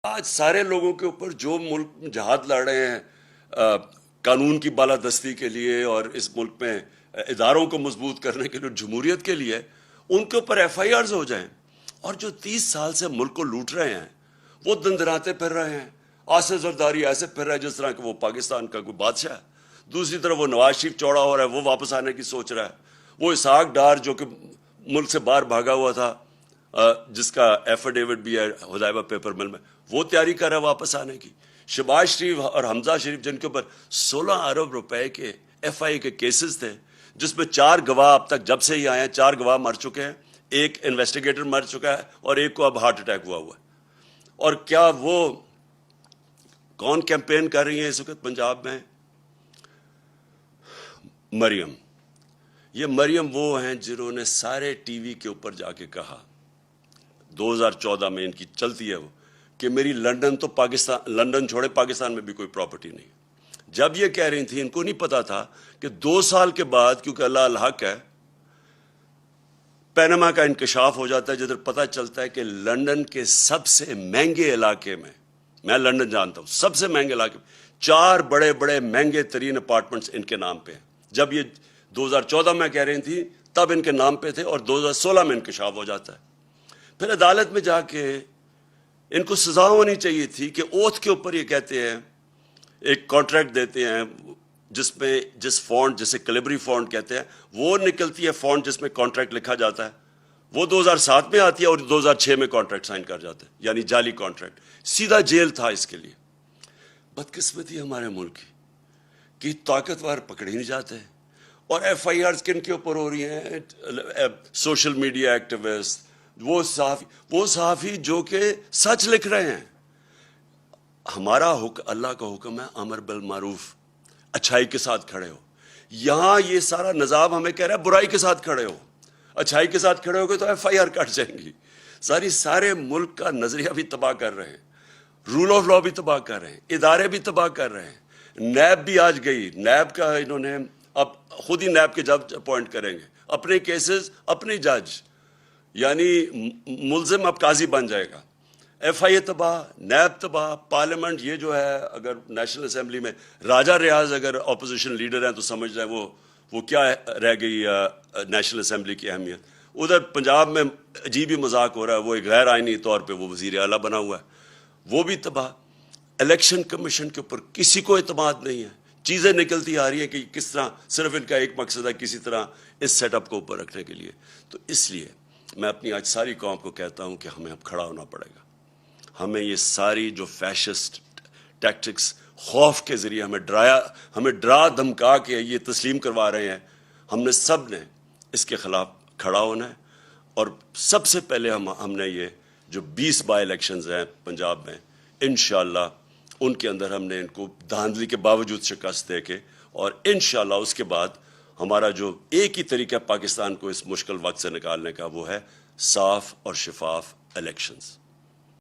آج سارے لوگوں کے اوپر جو ملک جہاد لڑ رہے ہیں قانون کی بالادستی کے لیے اور اس ملک میں اداروں کو مضبوط کرنے کے لیے، جمہوریت کے لیے، ان کے اوپر ایف آئی آرز ہو جائیں، اور جو 30 سال سے ملک کو لوٹ رہے ہیں وہ دندراتے پھر رہے ہیں، آصف زرداری ایسے پھر رہا ہے جس طرح کہ وہ پاکستان کا کوئی بادشاہ ہے، دوسری طرف وہ نواز شریف چوڑا ہو رہا ہے، وہ واپس آنے کی سوچ رہا ہے، وہ اسحاق ڈار جو کہ ملک سے باہر بھاگا ہوا تھا، جس کا ایفیڈیوٹ بھی ہے حذیفہ پیپر مل میں، وہ تیاری کر رہا ہے واپس آنے کی۔ شہباز شریف اور حمزہ شریف جن کے اوپر 16 ارب روپے کے ایف آئی کے کیسز تھے، جس میں 4 گواہ اب تک جب سے ہی آئے ہیں 4 گواہ مر چکے ہیں، ایک انویسٹیگیٹر مر چکا ہے اور ایک کو اب ہارٹ اٹیک ہوا ہے۔ اور کیا وہ کون کیمپین کر رہی ہیں اس وقت پنجاب میں؟ مریم۔ یہ مریم وہ ہیں جنہوں نے سارے ٹی وی کے اوپر جا کے کہا 2014 میں، ان کی چلتی ہے وہ، کہ میری لندن تو لندن چھوڑے پاکستان میں بھی کوئی پراپرٹی نہیں۔ جب یہ کہہ رہی تھی، ان کو نہیں پتا تھا کہ 2 سال کے بعد، کیونکہ اللہ الحق ہے، پینما کا انکشاف ہو جاتا ہے، جدھر پتہ چلتا ہے کہ لندن کے سب سے مہنگے علاقے میں لندن جانتا ہوں، سب سے مہنگے علاقے میں 4 بڑے بڑے مہنگے ترین اپارٹمنٹس ان کے نام پہ ہیں۔ جب یہ 2014 میں کہہ رہی تھی تب ان کے نام پہ تھے، اور 2016 میں انکشاف ہو جاتا ہے۔ پھر عدالت میں جا کے ان کو سزا ہونی چاہیے تھی کہ اوتھ کے اوپر یہ کہتے ہیں، ایک کانٹریکٹ دیتے ہیں جس میں جس فونٹ جسے کلیبری فونٹ کہتے ہیں، وہ نکلتی ہے فونٹ جس میں کانٹریکٹ لکھا جاتا ہے، وہ 2007 میں آتی ہے اور 2006 میں کانٹریکٹ سائن کر جاتے ہیں، یعنی جعلی کانٹریکٹ۔ سیدھا جیل تھا اس کے لیے۔ بدقسمتی ہمارے ملک کی طاقتور پکڑے نہیں جاتے، اور ایف آئی آرز کن کے اوپر ہو رہی ہیں؟ سوشل میڈیا ایکٹیوسٹ، وہ صحافی جو کہ سچ لکھ رہے ہیں۔ ہمارا اللہ کا حکم ہے امر بالمعروف، اچھائی کے ساتھ کھڑے ہو۔ یہاں یہ سارا نظام ہمیں کہہ رہا ہے برائی کے ساتھ کھڑے ہو، اچھائی کے ساتھ کھڑے ہو گے تو ایف آئی آر کٹ جائیں گی۔ سارے ملک کا نظریہ بھی تباہ کر رہے ہیں، رول آف لا بھی تباہ کر رہے ہیں، ادارے بھی تباہ کر رہے ہیں۔ نیب بھی آج گئی، نیب کا انہوں نے اب خود ہی نیب کے جج اپوائنٹ کریں گے، اپنے کیسز اپنے جج، یعنی ملزم اب قاضی بن جائے گا۔ ایف آئی اے تباہ، نیب تباہ، پارلیمنٹ یہ جو ہے، اگر نیشنل اسمبلی میں راجہ ریاض اگر اپوزیشن لیڈر ہیں تو سمجھ جائیں وہ کیا رہ گئی نیشنل اسمبلی کی اہمیت۔ ادھر پنجاب میں عجیب ہی مذاق ہو رہا ہے، وہ ایک غیر آئینی طور پہ وہ وزیر اعلیٰ بنا ہوا ہے، وہ بھی تباہ۔ الیکشن کمیشن کے اوپر کسی کو اعتماد نہیں ہے، چیزیں نکلتی آ رہی ہیں کہ کس طرح صرف ان کا ایک مقصد ہے کسی طرح اس سیٹ اپ کو اوپر رکھنے کے لیے۔ تو اس لیے میں اپنی آج ساری قوم کو کہتا ہوں کہ ہمیں اب کھڑا ہونا پڑے گا۔ ہمیں یہ ساری جو فیشسٹ ٹیکٹکس خوف کے ذریعے ہمیں ڈرا دھمکا کے یہ تسلیم کروا رہے ہیں، ہم نے سب نے اس کے خلاف کھڑا ہونا ہے۔ اور سب سے پہلے ہم نے یہ جو 20 بائی الیکشنز ہیں پنجاب میں، انشاءاللہ ان کے اندر ہم نے ان کو دھاندلی کے باوجود شکست دے کے، اور انشاءاللہ اس کے بعد ہمارا جو ایک ہی طریقہ پاکستان کو اس مشکل وقت سے نکالنے کا، وہ ہے صاف اور شفاف الیکشنز۔